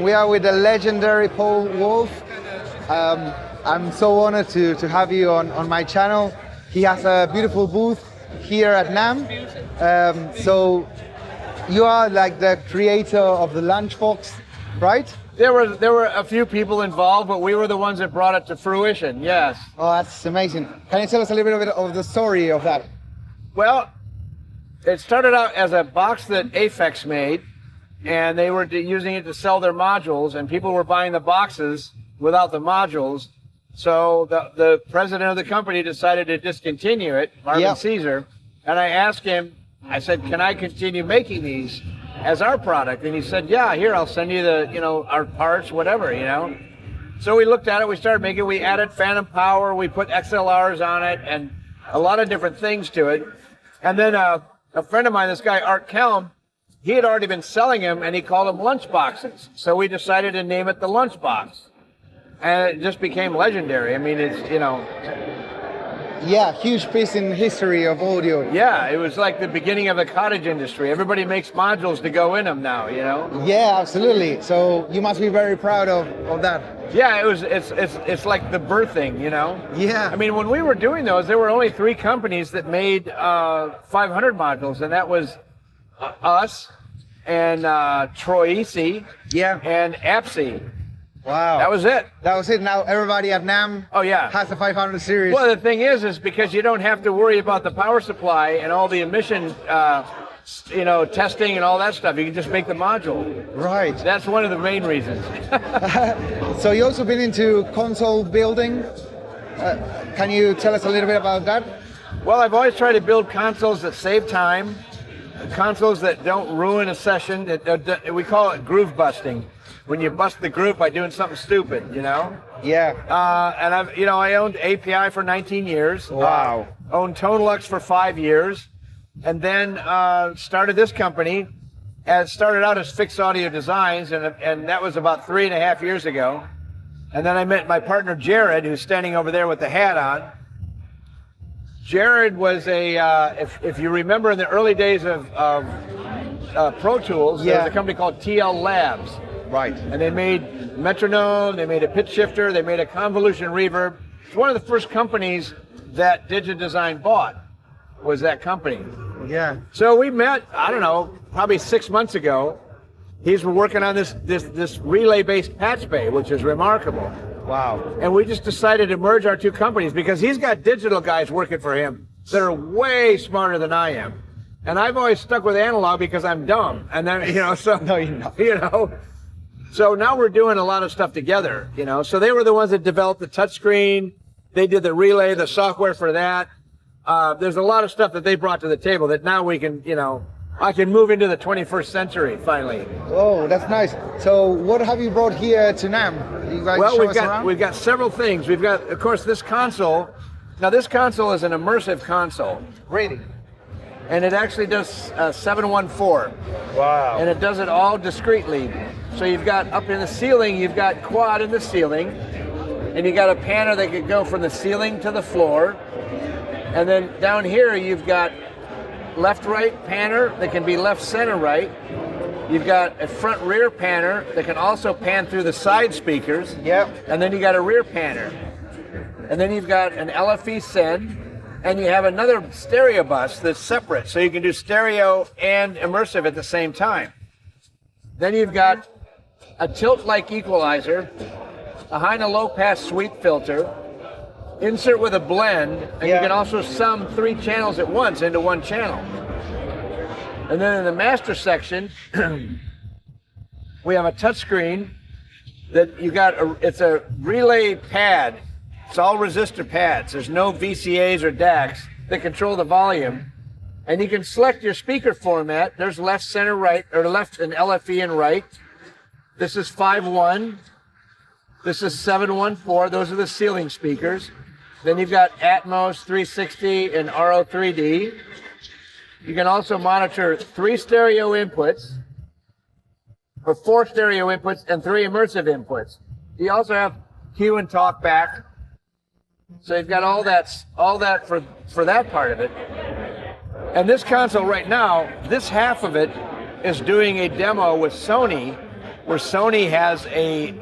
we are with the legendary Paul Wolff. I'm so honored to have you on my channel. He has a beautiful booth here at Namm. So you are like the creator of the lunchbox, right? There were a few people involved, but we were the ones that brought it to fruition, yes. Oh, that's amazing. Can you tell us a little bit of the story of that? Well, it started out as a box that Aphex made, and they were using it to sell their modules, and people were buying the boxes without the modules. So the president of the company decided to discontinue it, Marvin Caesar, and I asked him, I said, can I continue making these as our product? And he said, yeah, here, I'll send you our parts, whatever, So we looked at it, we started making, we added phantom power, we put XLRs on it, and a lot of different things to it. And then a friend of mine, this guy, Art Kelm, he had already been selling them, and he called them lunch boxes. So we decided to name it the Lunchbox. And it just became legendary. I mean, it's, Yeah, huge piece in history of audio. Yeah, it was like the beginning of the cottage industry. Everybody makes modules to go in them now, Yeah, absolutely. So you must be very proud of that. Yeah, it's like the birthing, Yeah. I mean, when we were doing those, there were only 3 companies that made 500 modules, and that was us and Troisi and Apsi. Wow. That was it. That was it. Now everybody at Namm has the 500 series. Well, the thing is because you don't have to worry about the power supply and all the emission, testing and all that stuff. You can just make the module. Right. That's one of the main reasons. So you also been into console building. Can you tell us a little bit about that? Well, I've always tried to build consoles that save time, consoles that don't ruin a session. We call it groove busting. When you bust the groove by doing something stupid, Yeah. And I owned API for 19 years. Wow. Owned Tonelux for 5 years, and then started this company. And started out as Fixed Audio Designs, and that was about 3.5 years ago. And then I met my partner Jared, who's standing over there with the hat on. Jared was if you remember in the early days of Pro Tools, there was a company called TL Labs. Right. And they made metronome, they made a pitch shifter, they made a convolution reverb. It's one of the first companies that DigiDesign bought, was that company. Yeah. So we met, I don't know, probably 6 months ago. He's working on this relay-based patch bay, which is remarkable. Wow. And we just decided to merge our 2 companies because he's got digital guys working for him that are way smarter than I am. And I've always stuck with analog because I'm dumb. And then, so, No, you're not. So now we're doing a lot of stuff together, So they were the ones that developed the touchscreen. They did the relay, the software for that. There's a lot of stuff that they brought to the table that now we can, I can move into the 21st century finally. Oh, that's nice. So what have you brought here to Namm? We've got several things. We've got, of course, this console. Now this console is an immersive console. Really? And it actually does 714. Wow. And it does it all discreetly. So you've got up in the ceiling, you've got quad in the ceiling, and you got a panner that could go from the ceiling to the floor. And then down here you've got left-right panner that can be left-center-right. You've got a front-rear panner that can also pan through the side speakers. Yep. And then you got a rear panner. And then you've got an LFE send. And you have another stereo bus that's separate, so you can do stereo and immersive at the same time. Then you've got a tilt-like equalizer, a high and a low-pass sweep filter, insert with a blend, and you can also sum 3 channels at once into 1 channel. And then in the master section, we have a touchscreen that you got. It's a relay pad. It's all resistor pads. There's no VCAs or DACs that control the volume. And you can select your speaker format. There's left, center, right, or left and LFE and right. This is 5.1. This is 7.14. Those are the ceiling speakers. Then you've got Atmos 360 and RO3D. You can also monitor 3 stereo inputs, or 4 stereo inputs and 3 immersive inputs. You also have cue and talk back. So you've got all that for that part of it. And this console right now, this half of it is doing a demo with Sony where Sony has a,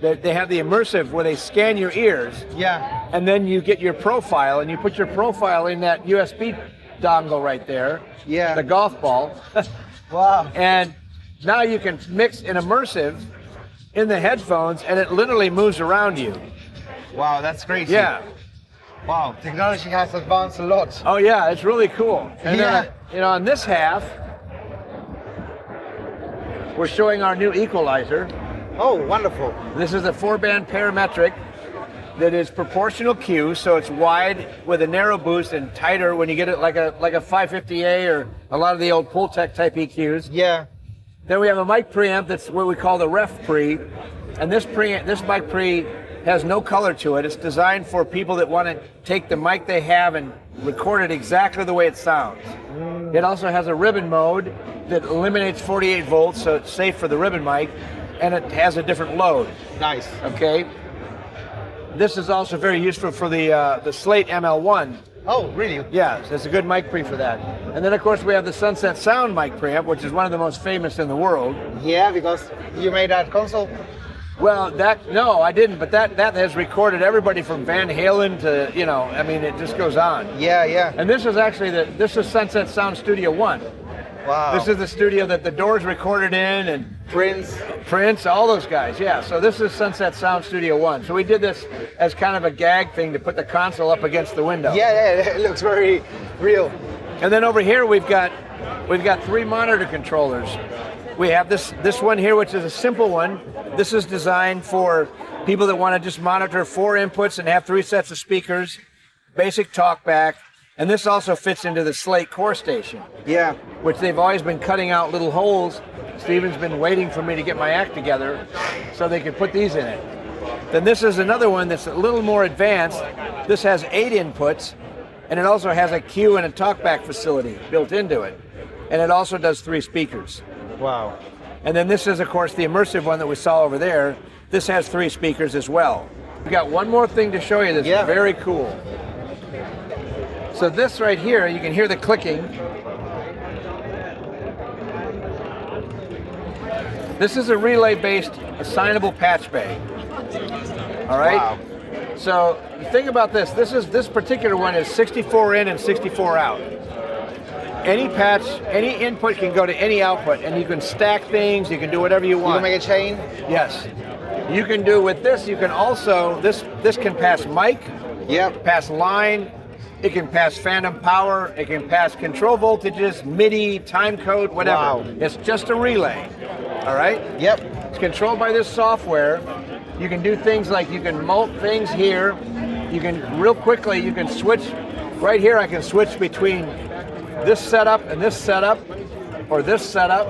they have the immersive where they scan your ears. Yeah. And then you get your profile, and you put your profile in that USB dongle right there. Yeah. The golf ball. Wow. And now you can mix an immersive in the headphones, and it literally moves around you. Wow, that's crazy. Yeah. Wow, technology has advanced a lot. Oh yeah, it's really cool. And Yeah. then, you know, on this half, we're showing our new equalizer. Oh, wonderful. This is a 4-band parametric that is proportional Q, so it's wide with a narrow boost and tighter when you get it like a 550A or a lot of the old Pultec type EQs. Yeah. Then we have a mic preamp that's what we call the ref pre, and this mic pre has no color to it. It's designed for people that want to take the mic they have and record it exactly the way it sounds. It also has a ribbon mode that eliminates 48 volts, so it's safe for the ribbon mic, and it has a different load. Nice. Okay. This is also very useful for the Slate ML1. Oh, really? Yeah, it's a good mic pre for that. And then of course we have the Sunset Sound mic preamp, which is one of the most famous in the world. Yeah, because you made that console. Well, no, I didn't, but that has recorded everybody from Van Halen to, you know, I mean, it just goes on. Yeah, yeah. And this is actually this is Sunset Sound Studio 1. Wow. This is the studio that the Doors recorded in, and Prince, all those guys, yeah. So this is Sunset Sound Studio 1. So we did this as kind of a gag thing to put the console up against the window. Yeah, it looks very real. And then over here we've got 3 monitor controllers. We have this one here, which is a simple one. This is designed for people that want to just monitor 4 inputs and have 3 sets of speakers, basic talkback, and this also fits into the Slate core station. Yeah. Which they've always been cutting out little holes. Steven's been waiting for me to get my act together so they can put these in it. Then this is another one that's a little more advanced. This has 8 inputs, and it also has a Q and a talkback facility built into it. And it also does 3 speakers. Wow. And then this is, of course, the immersive one that we saw over there. This has 3 speakers as well. We've got one more thing to show you that's very cool. So this right here, you can hear the clicking. This is a relay-based assignable patch bay. All right? Wow. So the thing about this particular one is 64 in and 64 out. Any patch, any input can go to any output, and you can stack things, you can do whatever you want. You can make a chain? Yes. You can do with this, you can also, this can pass mic, pass line, it can pass phantom power, it can pass control voltages, MIDI, time code, whatever. Wow. It's just a relay, all right? Yep. It's controlled by this software. You can do things like you can mult things here. You can, real quickly, you can switch, right here I can switch between this setup and this setup, or this setup,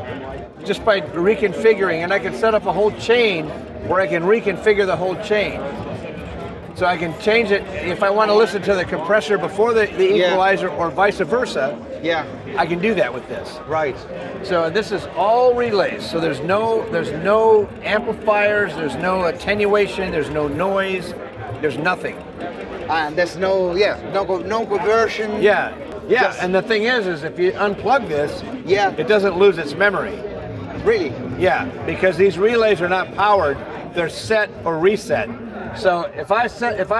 just by reconfiguring, and I can set up a whole chain where I can reconfigure the whole chain. So I can change it if I want to listen to the compressor before the equalizer or vice versa. Yeah. I can do that with this. Right. So this is all relays. So there's no amplifiers, there's no attenuation, there's no noise, there's nothing. And there's no conversion. Yeah. Yeah. And the thing is if you unplug this, it doesn't lose its memory. Really? Yeah, because these relays are not powered, they're set or reset. So if I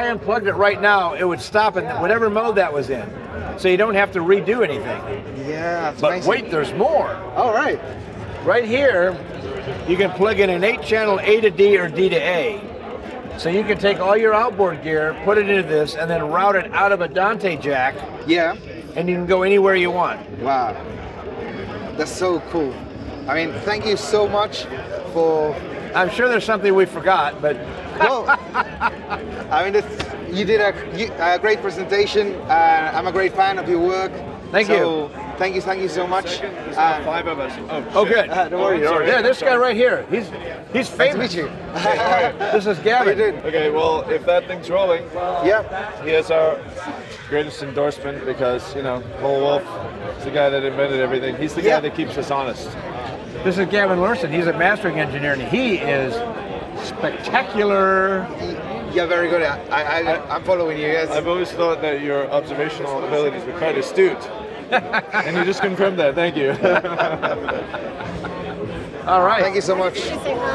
unplugged it right now, it would stop in whatever mode that was in. So you don't have to redo anything. Yeah, that's but amazing. wait, there's more. All right. Right here, you can plug in an 8-channel A to D or D to A. So you can take all your outboard gear, put it into this, and then route it out of a Dante jack. Yeah. And you can go anywhere you want. Wow. That's so cool. I mean, thank you so much for... I'm sure there's something we forgot, but... Well, I mean, you did a great presentation. I'm a great fan of your work. Thank you. Thank you so much. There's 5 of us. Oh, good. Don't worry. Yeah, this guy right here. He's famous. Nice to meet you. This is Gavin. How you doing? Okay, well, if that thing's rolling, Yeah. he has our greatest endorsement because, you know, Wolff is the guy that invented everything. He's the guy that keeps us honest. This is Gavin Lurson. He's a mastering engineer, and he is spectacular. Yeah, very good. I'm following you guys. I've always thought that your observational abilities were quite astute. And you just confirmed that. Thank you. All right. Thank you so much.